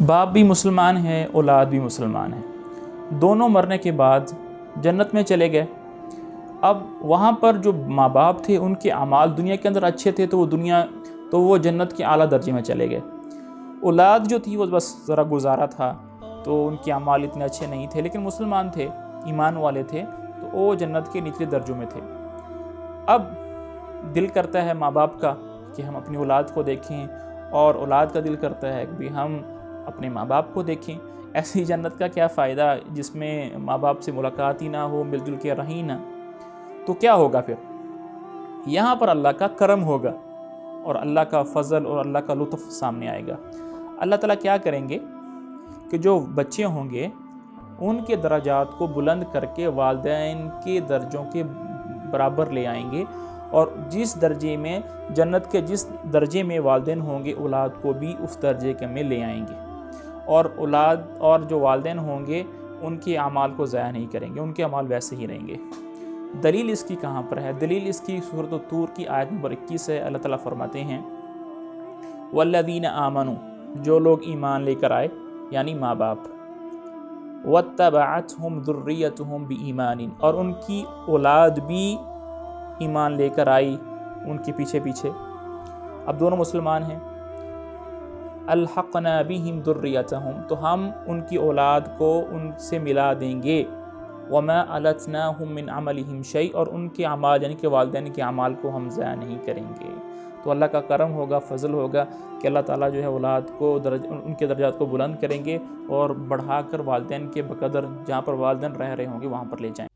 باپ بھی مسلمان ہے، اولاد بھی مسلمان ہے، دونوں مرنے کے بعد جنت میں چلے گئے۔ اب وہاں پر جو ماں باپ تھے ان کے اعمال دنیا کے اندر اچھے تھے تو وہ جنت کے اعلیٰ درجے میں چلے گئے۔ اولاد جو تھی وہ بس ذرا گزارا تھا، تو ان کے اعمال اتنے اچھے نہیں تھے، لیکن مسلمان تھے، ایمان والے تھے، تو وہ جنت کے نچلے درجوں میں تھے۔ اب دل کرتا ہے ماں باپ کا کہ ہم اپنی اولاد کو دیکھیں، اور اولاد کا دل کرتا ہے کہ بھی ہم اپنے ماں باپ کو دیکھیں۔ ایسی جنت کا کیا فائدہ جس میں ماں باپ سے ملاقات ہی نہ ہو، مل جل کے رہیں نہ؟ تو کیا ہوگا پھر؟ یہاں پر اللہ کا کرم ہوگا اور اللہ کا فضل اور اللہ کا لطف سامنے آئے گا۔ اللہ تعالیٰ کیا کریں گے کہ جو بچے ہوں گے ان کے درجات کو بلند کر کے والدین کے درجوں کے برابر لے آئیں گے، اور جس درجے میں جنت کے جس درجے میں والدین ہوں گے اولاد کو بھی اس درجے کے میں لے آئیں گے، اور اولاد اور جو والدین ہوں گے ان کے اعمال کو ضائع نہیں کریں گے، ان کے اعمال ویسے ہی رہیں گے۔ دلیل اس کی کہاں پر ہے؟ دلیل اس کی سورۃ الطور کی آیت نمبر 21 ہے۔ اللہ تعالیٰ فرماتے ہیں والذین آمنوا، جو لوگ ایمان لے کر آئے یعنی ماں باپ، واتبعتہم ذریتہم بایمان، اور ان کی اولاد بھی ایمان لے کر آئی ان کے پیچھے پیچھے، اب دونوں مسلمان ہیں، الحقنا بہم ذریتہم، تو ہم ان کی اولاد کو ان سے ملا دیں گے، وما التناہم من عملہم شیء، اور ان کے اعمال یعنی کہ والدین کے اعمال کو ہم ضائع نہیں کریں گے۔ تو اللہ کا کرم ہوگا، فضل ہوگا کہ اللہ تعالیٰ جو ہے اولاد کو ان کے درجات کو بلند کریں گے، اور بڑھا کر والدین کے بقدر جہاں پر والدین رہ رہے ہوں گے وہاں پر لے جائیں۔